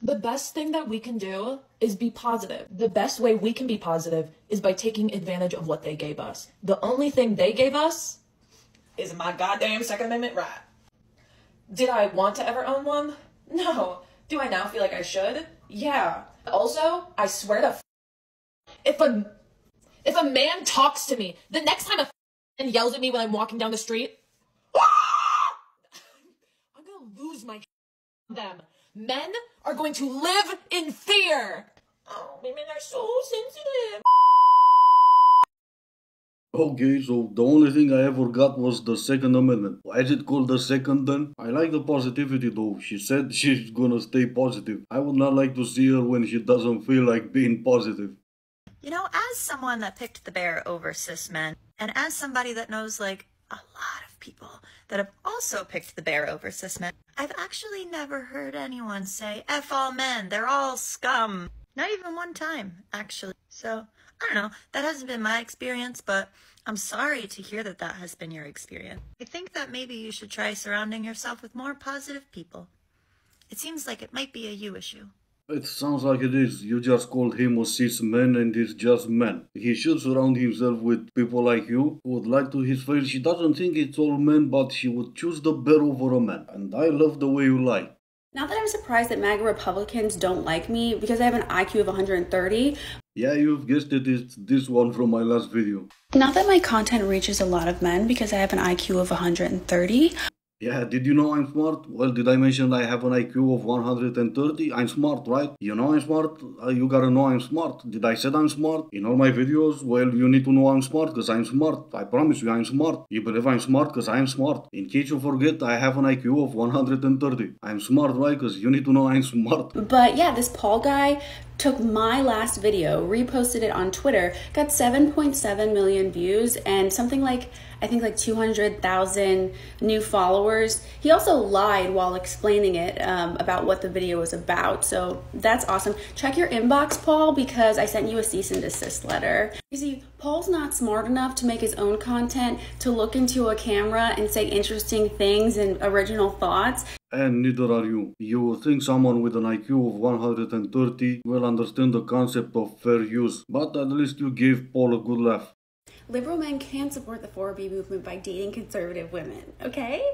The best thing that we can do is be positive. The best way we can be positive is by taking advantage of what they gave us. The only thing they gave us is my goddamn Second Amendment right. Did I want to ever own one? No. Do I now feel like I should? Yeah. Also, I swear to if a man talks to me, the next time a and yells at me when I'm walking down the street, I'm gonna lose my them. Men are going to live in fear. Oh, women are so sensitive. Okay, so the only thing I ever got was the Second Amendment. Why is it called the Second then? I like the positivity though. She said she's gonna stay positive. I would not like to see her when she doesn't feel like being positive. You know, as someone that picked the bear over cis men, and as somebody that knows like a lot of people that have also picked the bear over cis men, I've actually never heard anyone say, F all men, they're all scum. Not even one time, actually. So, I don't know, that hasn't been my experience, but I'm sorry to hear that that has been your experience. I think that maybe you should try surrounding yourself with more positive people. It seems like it might be a you issue. It sounds like it is. You just called him a cis man and it's just men. He should surround himself with people like you who would like to his face. She doesn't think it's all men, but she would choose the bear over a man. And I love the way you lie. Not that I'm surprised that MAGA Republicans don't like me because I have an IQ of 130. Yeah, you've guessed it, it's this one from my last video. Not that my content reaches a lot of men because I have an IQ of 130. Yeah, did you know I'm smart? Well, did I mention I have an IQ of 130? I'm smart, right? You know I'm smart? You gotta know I'm smart. Did I say I'm smart? In all my videos, well, you need to know I'm smart because I'm smart. I promise you I'm smart. You believe I'm smart because I'm smart. In case you forget, I have an IQ of 130. I'm smart, right? Because you need to know I'm smart. But yeah, this Paul guy took my last video, reposted it on Twitter, got 7.7 million views and something like, I think like 200,000 new followers. He also lied while explaining it about what the video was about. So that's awesome. Check your inbox, Paul, because I sent you a cease and desist letter. You see, Paul's not smart enough to make his own content, to look into a camera and say interesting things and original thoughts. And neither are you. You would think someone with an IQ of 130 will understand the concept of fair use, but at least you gave Paul a good laugh. Liberal men can support the 4B movement by dating conservative women, okay?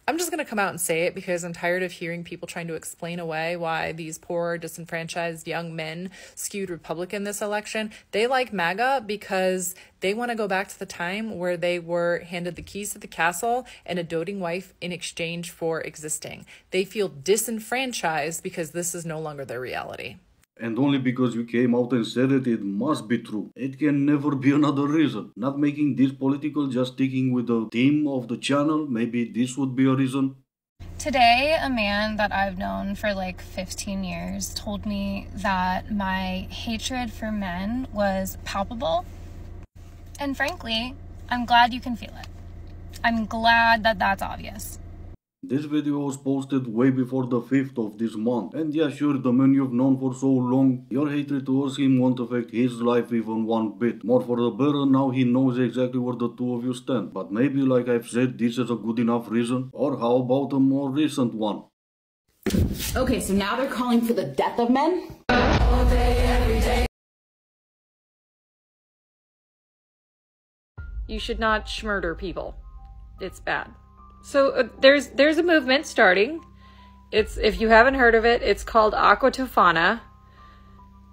I'm just going to come out and say it because I'm tired of hearing people trying to explain away why these poor, disenfranchised young men skewed Republican this election. They like MAGA because they want to go back to the time where they were handed the keys to the castle and a doting wife in exchange for existing. They feel disenfranchised because this is no longer their reality. And only because you came out and said it, it must be true. It can never be another reason. Not making this political, just sticking with the theme of the channel. Maybe this would be a reason. Today, a man that I've known for like 15 years told me that my hatred for men was palpable. And frankly, I'm glad you can feel it. I'm glad that that's obvious. This video was posted way before the 5th of this month. And yeah, sure, the man you've known for so long, your hatred towards him won't affect his life even one bit. More for the better, now he knows exactly where the two of you stand. But maybe, like I've said, this is a good enough reason. Or how about a more recent one? Okay, so now they're calling for the death of men? All day, every day. You should not schmurder people. It's bad. So there's a movement starting. It's, if you haven't heard of it, it's called Aquatofana.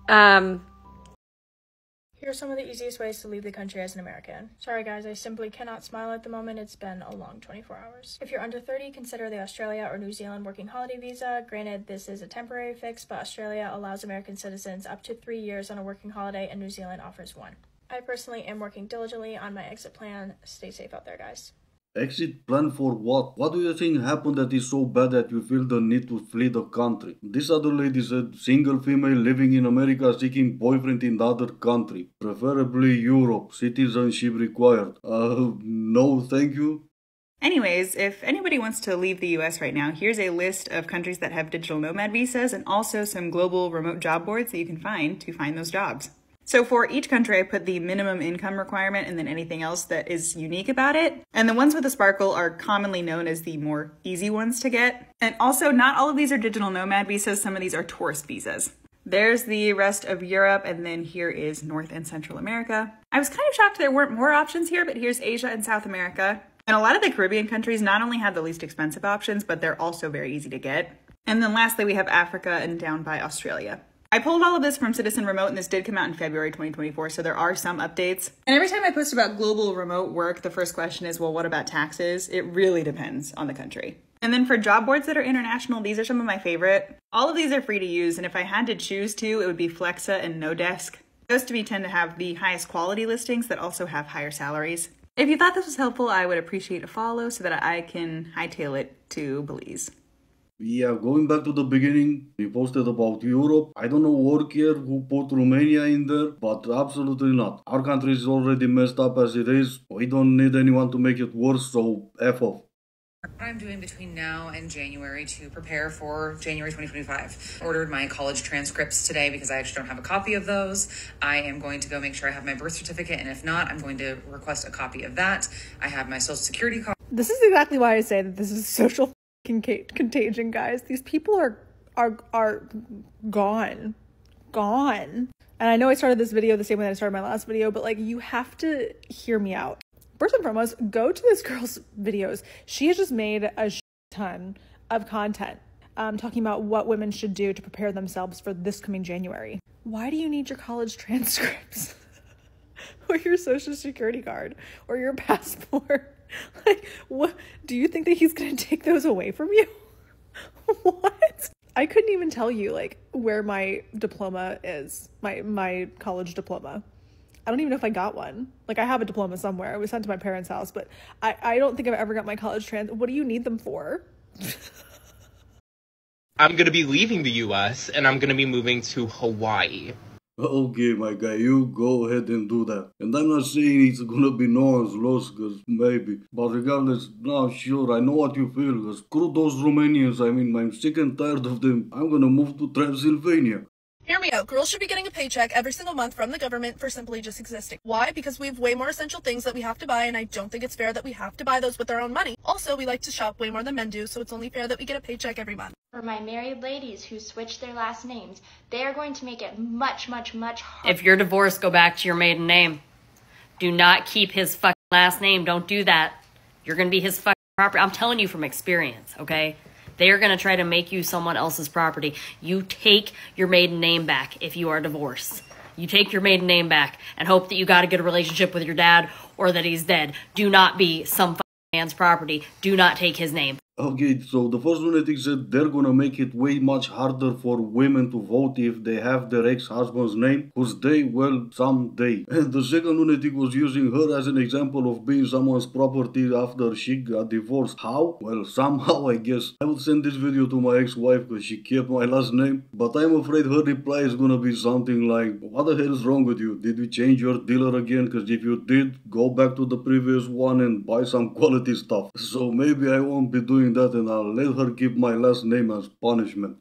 Here are some of the easiest ways to leave the country as an American. Sorry guys, I simply cannot smile at the moment. It's been a long 24 hours. If you're under 30, consider the Australia or New Zealand working holiday visa. Granted, this is a temporary fix, but Australia allows American citizens up to 3 years on a working holiday and New Zealand offers 1. I personally am working diligently on my exit plan. Stay safe out there, guys. Exit plan for what? What do you think happened that is so bad that you feel the need to flee the country? This other lady said single female living in America seeking boyfriend in the other country. Preferably Europe. Citizenship required. No thank you. Anyways, if anybody wants to leave the US right now, here's a list of countries that have digital nomad visas and also some global remote job boards that you can find to find those jobs. So for each country, I put the minimum income requirement and then anything else that is unique about it. And the ones with a sparkle are commonly known as the more easy ones to get. And also, not all of these are digital nomad visas. Some of these are tourist visas. There's the rest of Europe, and then here is North and Central America. I was kind of shocked there weren't more options here, but here's Asia and South America. And a lot of the Caribbean countries not only have the least expensive options, but they're also very easy to get. And then lastly, we have Africa and down by Australia. I pulled all of this from Citizen Remote, and this did come out in February 2024, so there are some updates. And every time I post about global remote work, the first question is, well, what about taxes? It really depends on the country. And then for job boards that are international, these are some of my favorite. All of these are free to use, and if I had to choose two, it would be Flexa and Nodesk. Those to me tend to have the highest quality listings that also have higher salaries. If you thought this was helpful, I would appreciate a follow so that I can hightail it to Belize. Yeah, going back to the beginning, we posted about Europe. I don't know work here who put Romania in there, but absolutely not. Our country is already messed up as it is. We don't need anyone to make it worse, so F off. What I'm doing between now and January to prepare for January 2025. Ordered my college transcripts today because I actually don't have a copy of those. I am going to go make sure I have my birth certificate, and if not, I'm going to request a copy of that. I have my social security card. This is exactly why I say that this is social contagion, guys. These people are gone. And I know I started this video the same way that I started my last video, but like, you have to hear me out. First and foremost, go to this girl's videos. She has just made a ton of content talking about what women should do to prepare themselves for this coming January. Why do you need your college transcripts or your social security card or your passport? Like, what? Do you think that he's going to take those away from you? What? I couldn't even tell you, like, where my diploma is, my college diploma. I don't even know if I got one. Like, I have a diploma somewhere. It was sent to my parents' house, but I don't think I've ever got my college What do you need them for? I'm going to be leaving the U.S. and I'm going to be moving to Hawaii. Okay, my guy, you go ahead and do that. And I'm not saying it's gonna be no one's loss, cause maybe. But regardless, no, sure, I know what you feel. Cause screw those Romanians, I mean, I'm sick and tired of them. I'm gonna move to Transylvania. Hear me out. Girls should be getting a paycheck every single month from the government for simply just existing. Why? Because we have way more essential things that we have to buy, and I don't think it's fair that we have to buy those with our own money. Also, we like to shop way more than men do, so it's only fair that we get a paycheck every month. For my married ladies who switch their last names, they are going to make it much, much, much harder. If you're divorced, go back to your maiden name. Do not keep his fucking last name. Don't do that. You're going to be his fucking property. I'm telling you from experience, okay? They are going to try to make you someone else's property. You take your maiden name back if you are divorced. You take your maiden name back and hope that you got a good relationship with your dad or that he's dead. Do not be some man's property. Do not take his name. Okay, so the first lunatic said they're gonna make it way much harder for women to vote if they have their ex-husband's name, whose they, well, someday. And the second lunatic was using her as an example of being someone's property after she got divorced. How? Well, somehow, I guess. I will send this video to my ex-wife because she kept my last name, but I'm afraid her reply is gonna be something like, what the hell is wrong with you? Did you change your dealer again? Because if you did, go back to the previous one and buy some quality stuff. So maybe I won't be doing that, and I'll let her keep my last name as punishment.